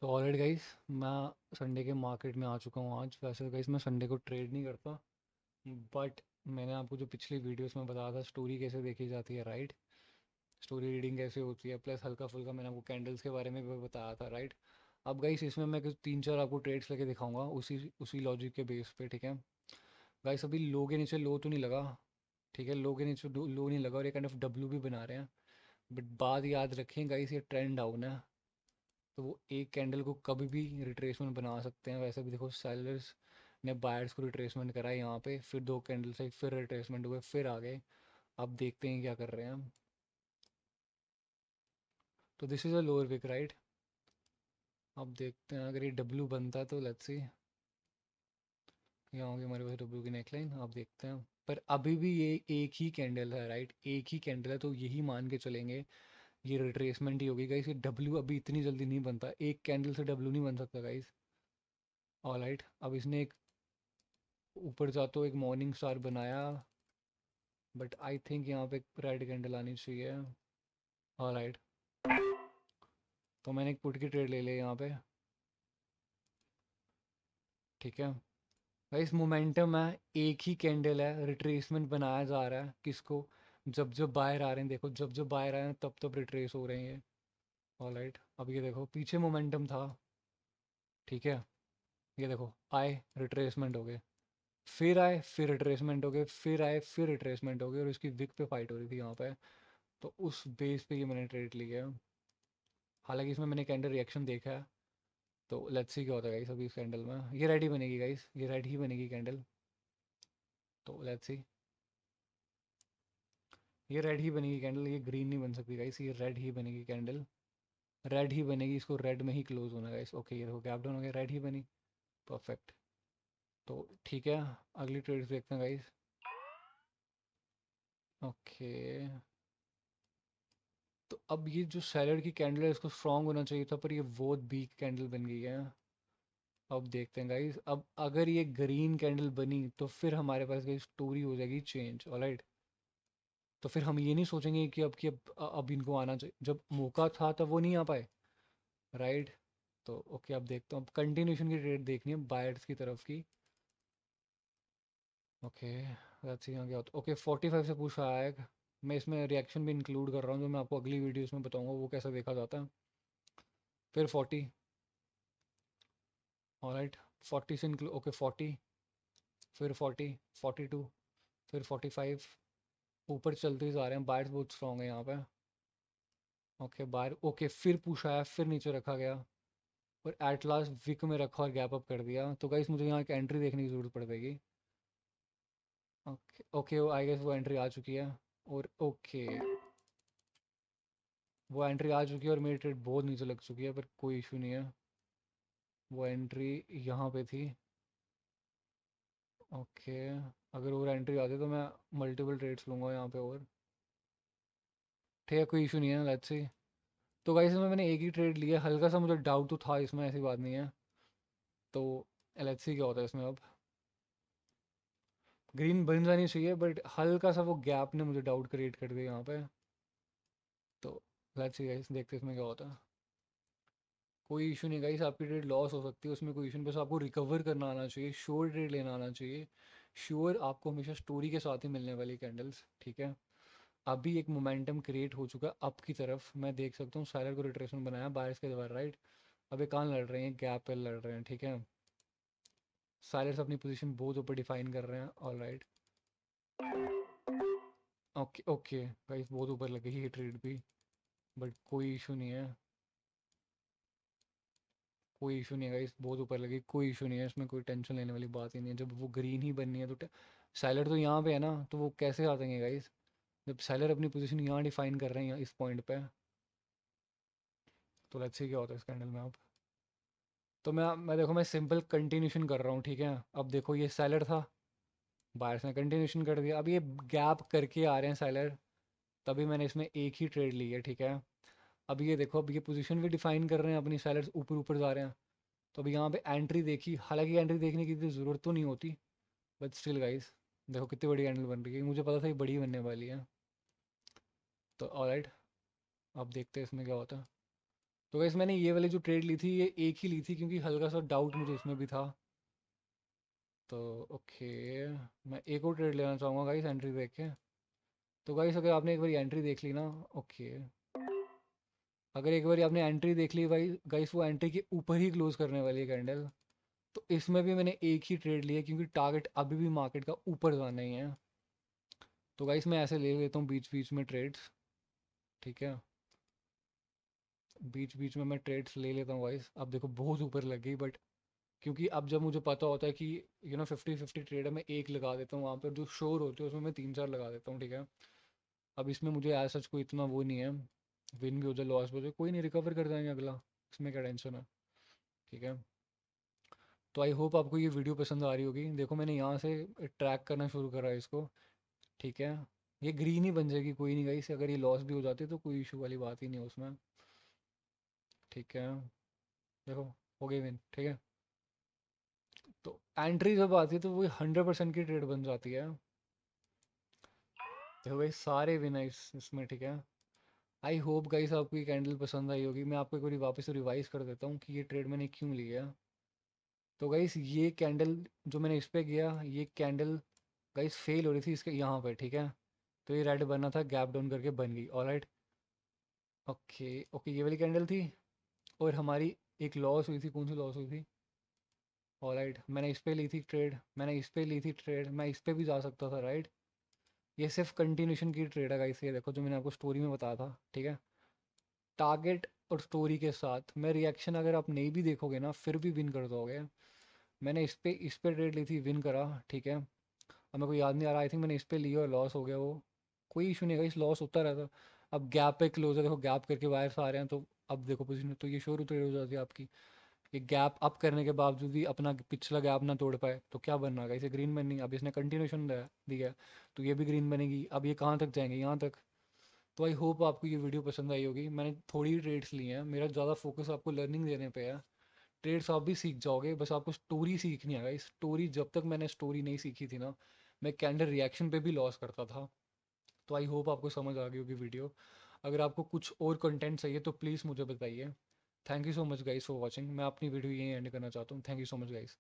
तो alright guys, मैं Sunday के मार्केट में आ चुका हूँ आज। वैसे गाइस मैं संडे को ट्रेड नहीं करता, बट मैंने आपको जो पिछली वीडियोस में बताया था स्टोरी कैसे देखी जाती है, राइट। स्टोरी रीडिंग कैसे होती है, प्लस हल्का फुल्का मैंने आपको कैंडल्स के बारे में भी बताया था, राइट। अब गाइस इसमें मैं कुछ तीन चार आपको ट्रेड्स लेके दिखाऊंगा उसी उसी लॉजिक के बेस पे, ठीक है। गाइस अभी लो के नीचे लो तो नहीं लगा, ठीक है। लो के नीचे लो नहीं लगा और ये काइंड ऑफ डब्ल्यू भी बना रहे हैं, बट बात याद रखें गाइस, ये ट्रेंड डाउन है। तो वो एक कैंडल को कभी भी रिट्रेसमेंट बना सकते हैं। वैसे भी देखो, सेलर्स ने बायर्स को रिट्रेसमेंट करा है यहाँ पे, फिर दो कैंडल से फिर रिट्रेसमेंट हुए, फिर आ गए। अब देखते हैं क्या कर रहे हैं हम। तो this is a lower wick, right. अब देखते हैं अगर ये डब्ल्यू बनता है तो लेट्स सी। यहाँ होगी हमारे पास डब्ल्यू की नेकलाइन, आप देखते हैं। पर अभी भी ये एक ही कैंडल है, राइट, एक ही कैंडल है, तो यही मान के चलेंगे ये रिट्रेसमेंट ही होगी गाइस। ये डब्ल्यू अभी इतनी जल्दी नहीं बनता, एक कैंडल से डब्ल्यू नहीं बन सकता गाइस। ऑलराइट, अब इसने एक ऊपर जाते हुए एक मॉर्निंग स्टार बनाया, बट आई थिंक यहाँ पे रेड कैंडल आनी चाहिए। ऑलराइट, तो मैंने एक पुट की ट्रेड ले लिया यहाँ पे, ठीक है। भाई इस मोमेंटम है, एक ही कैंडल है, रिट्रेसमेंट बनाया जा रहा है किसको, जब जब बाहर आ रहे हैं, देखो जब जब बाहर आ रहे हैं तब तब रिट्रेस हो रहे हैं ये। ऑलराइट, अब ये देखो पीछे मोमेंटम था, ठीक है। ये देखो आए, रिट्रेसमेंट हो गए, फिर आए, फिर रिट्रेसमेंट हो गए, फिर आए, फिर रिट्रेसमेंट हो गए, और इसकी विक पे फाइट हो रही थी यहाँ पे। तो उस बेस पे ये मैंने ट्रेड लिया है। हालांकि इसमें मैंने कैंडल रिएक्शन देखा है, तो लेट्स सी क्या होता है गाइस। अभी इस कैंडल में ये रेड ही बनेगी गाइस, ये रेड ही बनेगी कैंडल। तो लेट्स सी, ये रेड ही बनेगी कैंडल, ये ग्रीन नहीं बन सकती गाइस, ये रेड ही बनेगी कैंडल। रेड ही बनेगी, इसको रेड में ही क्लोज होना गाइस। ओके, ये देखो गैप डाउन हो गया, रेड ही बनी, परफेक्ट। तो ठीक है, अगली ट्रेड देखते हैं गाइस। ओके, तो अब ये जो सैलड की कैंडल है इसको स्ट्रांग होना चाहिए था, पर ये बहुत वीक कैंडल बन गई है। अब देखते हैं गाइस, अब अगर ये ग्रीन कैंडल बनी तो फिर हमारे पास गाइस स्टोरी हो जाएगी चेंज, ऑलराइट। तो फिर हम ये नहीं सोचेंगे कि अब इनको आना चाहिए, जब मौका था तब वो नहीं आ पाए, राइट। तो ओके, अब देखता हूँ, अब कंटिन्यूशन की रेट देखनी है बायर्स की तरफ की। ओके, लेट्स सी यहाँ क्या होता है। ओके, 45 से पूछ रहा है। मैं इसमें रिएक्शन भी इंक्लूड कर रहा हूँ, जो मैं आपको अगली वीडियोस में बताऊंगा वो कैसा देखा जाता है। फिर 40, ऑलराइट, 40 से इंक्लूड, ओके 40, फिर 40, 42, फिर 45। ऊपर चलते ही जा रहे हैं, बायर्स बहुत स्ट्रॉन्ग है यहाँ पे। ओके बायर, ओके फिर पूछा है, फिर नीचे रखा गया, और एट लास्ट विक में रखा और गैप अप कर दिया। तो गाइस मुझे यहाँ एक एंट्री देखने की ज़रूरत पड़ेगी। ओके ओके, आई गेस वो एंट्री आ चुकी है, और ओके वो एंट्री आ चुकी है और मेरी ट्रेड बहुत नीचे लग चुकी है, पर कोई इशू नहीं है। वो एंट्री यहाँ पे थी, ओके। अगर और एंट्री आती तो मैं मल्टीपल ट्रेड्स लूँगा यहाँ पे, और ठीक है, कोई इशू नहीं है, लेट्स सी। तो गाइस इसमें मैंने एक ही ट्रेड लिया, हल्का सा मुझे डाउट तो था इसमें, ऐसी बात नहीं है। तो लेट्स सी क्या होता है इसमें अब। ग्रीन बन जानी चाहिए, बट हल्का सा वो गैप ने मुझे डाउट क्रिएट कर दिया यहाँ पे। तो लेट्स सी गाइस, देखते हैं इसमें क्या होता है। कोई इशू नहीं गाइस, आपकी ट्रेड लॉस हो सकती है, उसमें कोई इशू नहीं, बस आपको रिकवर करना आना चाहिए, श्योर ट्रेड लेना आना चाहिए। श्योर आपको हमेशा स्टोरी के साथ ही मिलने वाली कैंडल्स, ठीक है। अभी एक मोमेंटम क्रिएट हो चुका है अप की तरफ, मैं देख सकता हूँ साइलर को रिट्रेसमेंट बनाया बायर्स के द्वारा, राइट। अब ये कहाँ लड़ रहे हैं, गैप पे लड़ रहे हैं, ठीक है। साइलर्स अपनी पोजीशन बहुत ऊपर डिफाइन कर रहे हैं, all right. Okay okay guys, बहुत ऊपर लगी ये ट्रेड भी, बट कोई इशू नहीं है, कोई इशू नहीं है गाइस, बहुत ऊपर लगी, कोई इशू नहीं है, इसमें कोई टेंशन लेने वाली बात ही नहीं है। जब वो ग्रीन ही बननी है तो सैलर तो यहाँ पे है ना, तो वो कैसे आ जाएंगे गाइस, जब सेलर अपनी पोजीशन यहाँ डिफाइन कर रहे हैं इस पॉइंट पे। तो लेट्स सी क्या होता है इस कैंडल में अब। तो मैं देखो, मैं सिंपल कंटिन्यूशन कर रहा हूँ, ठीक है। अब देखो ये सेलर था, बायर्स ने कंटिन्यूशन कर दिया, अब ये गैप करके आ रहे हैं सेलर, तभी मैंने इसमें एक ही ट्रेड ली है, ठीक है। अब ये देखो, अब ये पोजीशन भी डिफाइन कर रहे हैं अपनी, सेलर्स ऊपर ऊपर जा रहे हैं। तो अभी यहाँ पे एंट्री देखी, हालांकि एंट्री देखने की इतनी ज़रूरत तो नहीं होती, बट स्टिल गाइस देखो कितनी बड़ी कैंडल बन रही है, मुझे पता था ये बड़ी बनने वाली है। तो ऑलराइट, अब देखते हैं इसमें क्या होता है। तो गाइस मैंने ये वाली जो ट्रेड ली थी ये एक ही ली थी, क्योंकि हल्का सा डाउट मुझे इसमें भी था। तो ओके, मैं एक और ट्रेड लेना चाहूँगा गाइस एंट्री देख के। तो गाइस अगर आपने एक बार एंट्री देख ली ना, ओके, अगर एक बार आपने एंट्री देख ली भाई गाइस, वो एंट्री के ऊपर ही क्लोज करने वाली है कैंडल। तो इसमें भी मैंने एक ही ट्रेड लिया, क्योंकि टारगेट अभी भी मार्केट का ऊपर जाना ही है। तो गाइस मैं ऐसे ले लेता हूँ बीच बीच में ट्रेड्स, ठीक है। बीच बीच में मैं ट्रेड्स ले लेता हूँ गाइस। अब देखो बहुत ऊपर लग गई, बट क्योंकि अब जब मुझे पता होता है कि 50-50 ट्रेड है, मैं एक लगा देता हूँ वहाँ पर, जो श्योर होते हैं उसमें मैं 3-4 लगा देता हूँ, ठीक है। अब इसमें मुझे ऐसा सच कोई इतना वो नहीं है, विन भी हो जाए लॉस भी हो जाए कोई नहीं, रिकवर कर जाएंगे अगला, इसमें क्या टेंशन है, ठीक है। तो आई होप आपको ये वीडियो पसंद आ रही होगी। देखो मैंने यहाँ से ट्रैक करना शुरू करा है इसको, ठीक है। ये ग्रीन ही बन जाएगी, कोई नहीं गाइस, अगर ये लॉस भी हो जाती है तो कोई इशू वाली बात ही नहीं है उसमें, ठीक है। देखो हो गई विन, ठीक है। तो एंट्री जब आती है तो वो 100% की ट्रेड बन जाती है। देखो भाई सारे विन है इसमें, ठीक है। आई होप गाइस आपको ये कैंडल पसंद आई होगी। मैं आपको एक बार वापस रिवाइज कर देता हूँ कि ये ट्रेड मैंने क्यों लिया। तो गाइस ये कैंडल जो मैंने इस पे किया, ये कैंडल गाइस फेल हो रही थी इसके यहाँ पे, ठीक है। तो ये रेड बना था, गैप डाउन करके बन गई, ऑलराइट। ओके ओके, ये वाली कैंडल थी। और हमारी एक लॉस हुई थी, कौन सी लॉस हुई थी, ऑलराइट। मैंने इस पे ली थी ट्रेड, मैंने इस पे ली थी ट्रेड, मैं इस पे भी जा सकता था, राइट। ये सिर्फ कंटिन्यूशन की ट्रेड है गाइस, ये देखो जो मैंने आपको स्टोरी में बताया था, ठीक है। टारगेट और स्टोरी के साथ मैं रिएक्शन अगर आप नहीं भी देखोगे ना फिर भी विन कर दोगे। मैंने इस पे ट्रेड ली थी, विन करा, ठीक है। अब मेरे को याद नहीं आ रहा, आई थिंक मैंने इस पे लिया और लॉस हो गया वो, कोई इशू नहीं है इस लॉस होता रहता। अब गैप पे क्लोज है, देखो गैप करके वायर्स आ रहे हैं, तो अब देखो पोजीशन तो ये श्योर ट्रेड हो जाती है आपकी। ये गैप अप करने के बावजूद भी अपना पिछला गैप ना तोड़ पाए तो क्या बनना है, इसे ग्रीन बननी। अब इसने कंटिन्यूशन दिया है, तो ये भी ग्रीन बनेगी। अब ये कहाँ तक जाएंगे, यहाँ तक। तो आई होप आपको ये वीडियो पसंद आई होगी। मैंने थोड़ी ट्रेड्स ली हैं, मेरा ज़्यादा फोकस आपको लर्निंग देने पे है। ट्रेड्स आप भी सीख जाओगे, बस आपको स्टोरी सीखनी है गाइस। स्टोरी जब तक मैंने स्टोरी नहीं सीखी थी ना, मैं कैंडल रिएक्शन पे भी लॉस करता था। तो आई होप आपको समझ आ गई होगी वीडियो। अगर आपको कुछ और कंटेंट चाहिए तो प्लीज़ मुझे बताइए। Thank you so much guys for watching. मैं अपनी वीडियो यहीं एंड करना चाहता हूँ। Thank you so much guys.